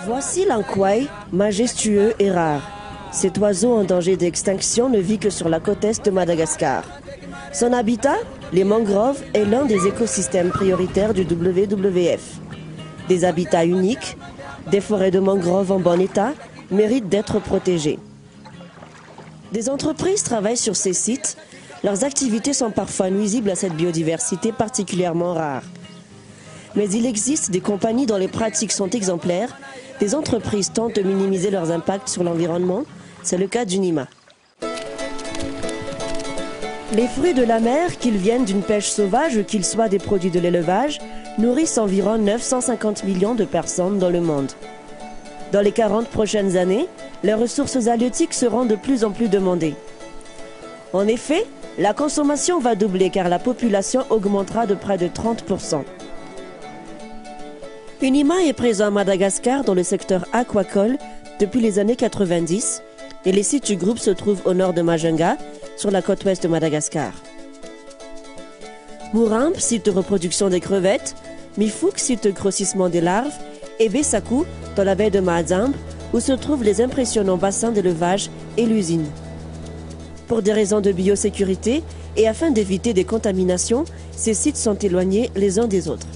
Voici l'ankwai, majestueux et rare. Cet oiseau en danger d'extinction ne vit que sur la côte est de Madagascar. Son habitat, les mangroves, est l'un des écosystèmes prioritaires du WWF. Des habitats uniques, des forêts de mangroves en bon état, méritent d'être protégés. Des entreprises travaillent sur ces sites. Leurs activités sont parfois nuisibles à cette biodiversité particulièrement rare. Mais il existe des compagnies dont les pratiques sont exemplaires. Des entreprises tentent de minimiser leurs impacts sur l'environnement. C'est le cas d'Unima. Les fruits de la mer, qu'ils viennent d'une pêche sauvage ou qu'ils soient des produits de l'élevage, nourrissent environ 950 millions de personnes dans le monde. Dans les 40 prochaines années, les ressources halieutiques seront de plus en plus demandées. En effet, la consommation va doubler car la population augmentera de près de 30%. Unima est présent à Madagascar dans le secteur aquacole depuis les années 90 et les sites du groupe se trouvent au nord de Majunga, sur la côte ouest de Madagascar. Mourimp, site de reproduction des crevettes, Mifuk, site de grossissement des larves, et Bessakou, dans la baie de Mahazambe, où se trouvent les impressionnants bassins d'élevage et l'usine. Pour des raisons de biosécurité et afin d'éviter des contaminations, ces sites sont éloignés les uns des autres.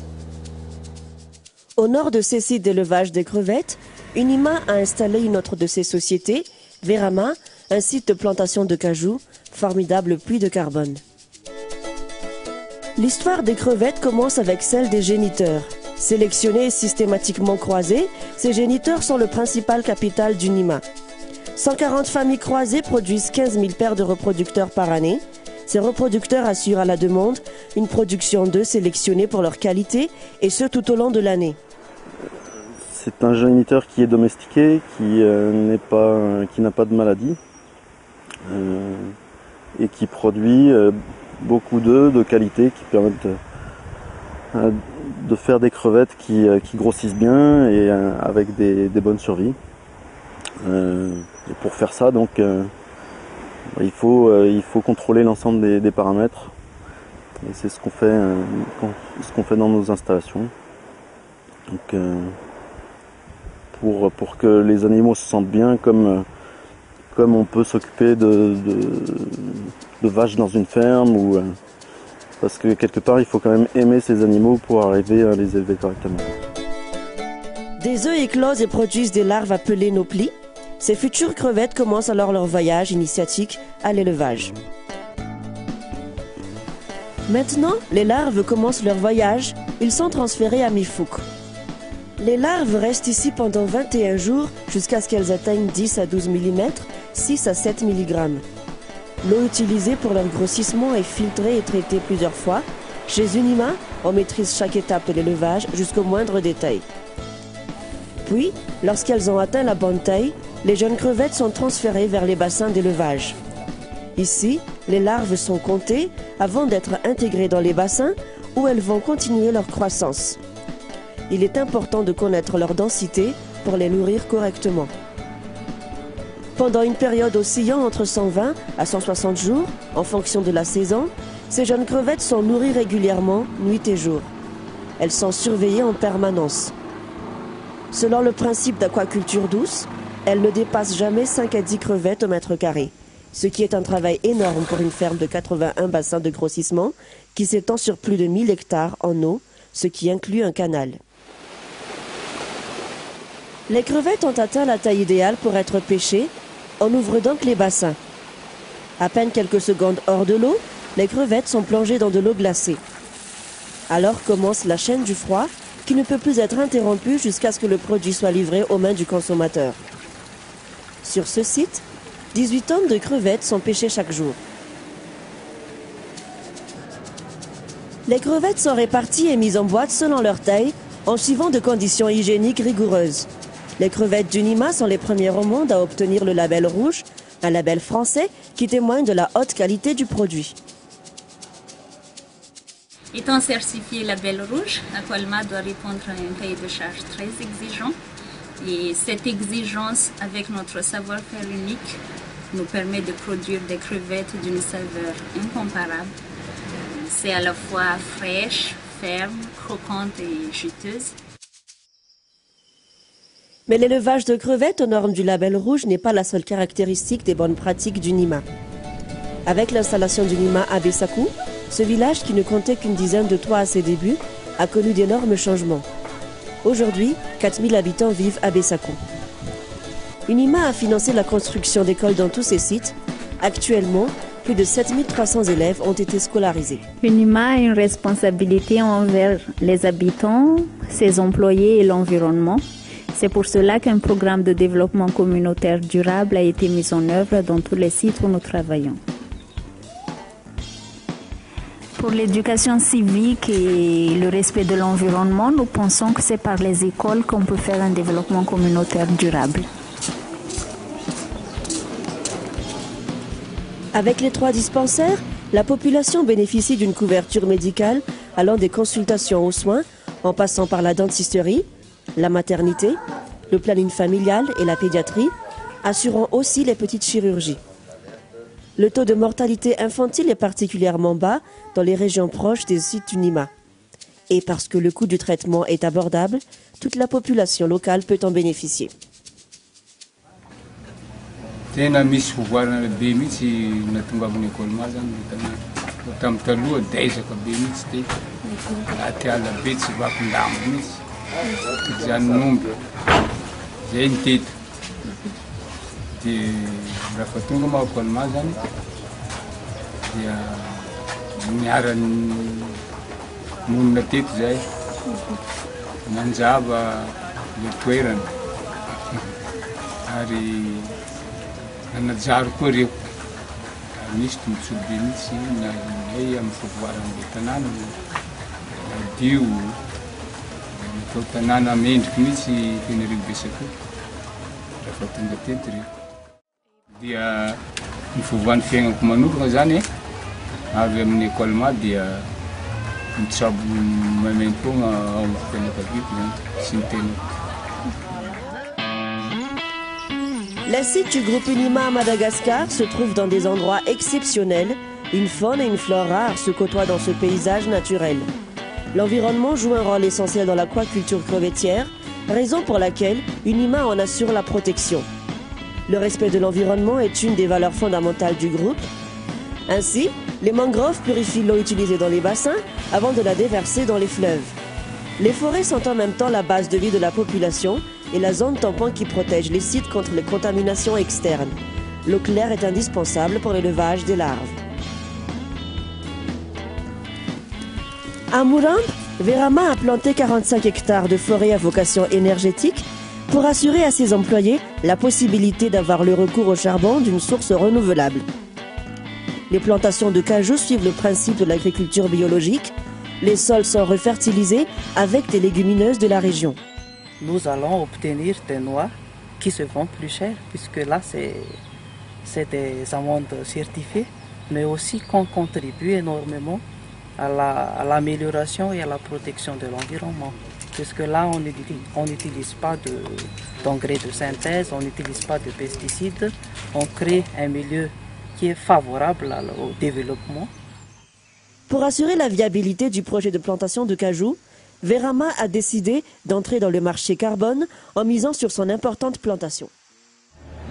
Au nord de ces sites d'élevage des crevettes, Unima a installé une autre de ses sociétés, Verama, un site de plantation de cajou, formidable puits de carbone. L'histoire des crevettes commence avec celle des géniteurs. Sélectionnés et systématiquement croisés, ces géniteurs sont le principal capital d'Unima. 140 familles croisées produisent 15 000 paires de reproducteurs par année. Ces reproducteurs assurent à la demande une production d'œufs sélectionnés pour leur qualité et ce tout au long de l'année. C'est un géniteur qui est domestiqué, qui n'a pas de maladie et qui produit beaucoup d'œufs de qualité qui permettent de faire des crevettes qui grossissent bien et avec des bonnes survies. Et pour faire ça, donc, il faut contrôler l'ensemble des paramètres. Et c'est ce qu'on fait dans nos installations. Donc, pour que les animaux se sentent bien, comme on peut s'occuper de vaches dans une ferme, parce que quelque part il faut quand même aimer ces animaux pour arriver à les élever correctement. Des œufs éclosent et produisent des larves appelées noplis. Ces futures crevettes commencent alors leur voyage initiatique à l'élevage. Maintenant, les larves commencent leur voyage. Ils sont transférés à Mifuk. Les larves restent ici pendant 21 jours jusqu'à ce qu'elles atteignent 10 à 12 mm, 6 à 7 mg. L'eau utilisée pour leur grossissement est filtrée et traitée plusieurs fois. Chez Unima, on maîtrise chaque étape de l'élevage jusqu'au moindre détail. Puis, lorsqu'elles ont atteint la bonne taille, les jeunes crevettes sont transférées vers les bassins d'élevage. Ici, les larves sont comptées avant d'être intégrées dans les bassins où elles vont continuer leur croissance. Il est important de connaître leur densité pour les nourrir correctement. Pendant une période oscillant entre 120 à 160 jours, en fonction de la saison, ces jeunes crevettes sont nourries régulièrement, nuit et jour. Elles sont surveillées en permanence. Selon le principe d'aquaculture douce, elles ne dépassent jamais 5 à 10 crevettes au mètre carré, ce qui est un travail énorme pour une ferme de 81 bassins de grossissement qui s'étend sur plus de 1000 hectares en eau, ce qui inclut un canal. Les crevettes ont atteint la taille idéale pour être pêchées. On ouvre donc les bassins. À peine quelques secondes hors de l'eau, les crevettes sont plongées dans de l'eau glacée. Alors commence la chaîne du froid qui ne peut plus être interrompue jusqu'à ce que le produit soit livré aux mains du consommateur. Sur ce site, 18 tonnes de crevettes sont pêchées chaque jour. Les crevettes sont réparties et mises en boîte selon leur taille, en suivant de conditions hygiéniques rigoureuses. Les crevettes d'Unima sont les premières au monde à obtenir le label rouge, un label français qui témoigne de la haute qualité du produit. Étant certifié label rouge, Aqualma doit répondre à un cahier de charge très exigeant. Et cette exigence, avec notre savoir-faire unique, nous permet de produire des crevettes d'une saveur incomparable. C'est à la fois fraîche, ferme, croquante et juteuse. Mais l'élevage de crevettes aux normes du label rouge n'est pas la seule caractéristique des bonnes pratiques du Nima. Avec l'installation du Nima à Bessakou, ce village qui ne comptait qu'une dizaine de toits à ses débuts a connu d'énormes changements. Aujourd'hui, 4000 habitants vivent à Bessakou. UNIMA a financé la construction d'écoles dans tous ces sites. Actuellement, plus de 7300 élèves ont été scolarisés. UNIMA a une responsabilité envers les habitants, ses employés et l'environnement. C'est pour cela qu'un programme de développement communautaire durable a été mis en œuvre dans tous les sites où nous travaillons. Pour l'éducation civique et le respect de l'environnement, nous pensons que c'est par les écoles qu'on peut faire un développement communautaire durable. Avec les 3 dispensaires, la population bénéficie d'une couverture médicale allant des consultations aux soins, en passant par la dentisterie, la maternité, le planning familial et la pédiatrie, assurant aussi les petites chirurgies. Le taux de mortalité infantile est particulièrement bas dans les régions proches des sites UNIMA. Et parce que le coût du traitement est abordable, toute la population locale peut en bénéficier. Tena misy fivoarana be mihitsy natonga amin'ny école zany tamin'ny taloha daizaka be mihitsy dia atiala be tsy vakindambo mihitsy zany zay nitety dia raha fa tonga ma école zany dia niarany monina teto zay nanjava le toerana ary nanajary koa reo misy tombontsoa be mihitsy nay amin'ny fivoaran'le tanàna dio natao tanàna mendriky mihitsy tenareo Bessakou rehefa tonga teto reo dia ny fivoan'ny fiainako manokana zany avy amin'ny école dia mitsabo maimaimpogna ao amin'ny fianakaviako zany sy ny tenako. Les sites du groupe UNIMA à Madagascar se trouvent dans des endroits exceptionnels. Une faune et une flore rares se côtoient dans ce paysage naturel. L'environnement joue un rôle essentiel dans l'aquaculture crevettière, raison pour laquelle UNIMA en assure la protection. Le respect de l'environnement est une des valeurs fondamentales du groupe. Ainsi, les mangroves purifient l'eau utilisée dans les bassins avant de la déverser dans les fleuves. Les forêts sont en même temps la base de vie de la population et la zone tampon qui protège les sites contre les contaminations externes. L'eau claire est indispensable pour l'élevage des larves. À Mourambe, Verama a planté 45 hectares de forêt à vocation énergétique pour assurer à ses employés la possibilité d'avoir le recours au charbon d'une source renouvelable. Les plantations de cajou suivent le principe de l'agriculture biologique. Les sols sont refertilisés avec des légumineuses de la région. Nous allons obtenir des noix qui se vendent plus cher, puisque là c'est des amandes certifiées, mais aussi qu'on contribue énormément à l'amélioration et à la protection de l'environnement. Puisque là on n'utilise pas d'engrais de synthèse, on n'utilise pas de pesticides, on crée un milieu qui est favorable au développement. Pour assurer la viabilité du projet de plantation de cajou, Verama a décidé d'entrer dans le marché carbone en misant sur son importante plantation.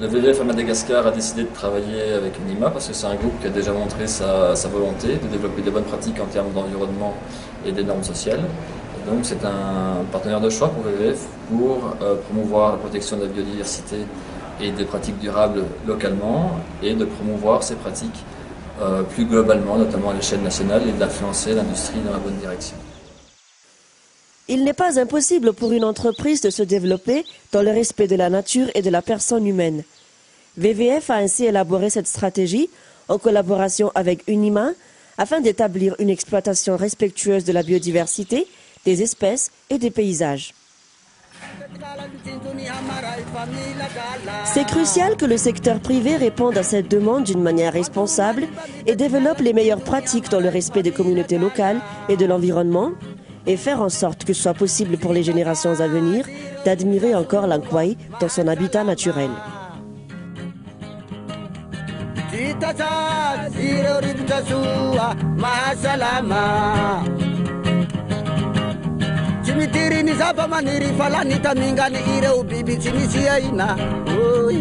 Le WWF à Madagascar a décidé de travailler avec UNIMA parce que c'est un groupe qui a déjà montré sa volonté de développer des bonnes pratiques en termes d'environnement et des normes sociales. Et donc c'est un partenaire de choix pour WWF pour promouvoir la protection de la biodiversité et des pratiques durables localement et de promouvoir ces pratiques plus globalement, notamment à l'échelle nationale, et d'influencer l'industrie dans la bonne direction. Il n'est pas impossible pour une entreprise de se développer dans le respect de la nature et de la personne humaine. WWF a ainsi élaboré cette stratégie en collaboration avec UNIMA afin d'établir une exploitation respectueuse de la biodiversité, des espèces et des paysages. C'est crucial que le secteur privé réponde à cette demande d'une manière responsable et développe les meilleures pratiques dans le respect des communautés locales et de l'environnement, et faire en sorte que ce soit possible pour les générations à venir d'admirer encore l'Ankwai dans son habitat naturel. tasa ireo rivotra soa mahasalama tsy mitiriny zava-maniry fa la nitamingany ireo biby tsy misy aina oy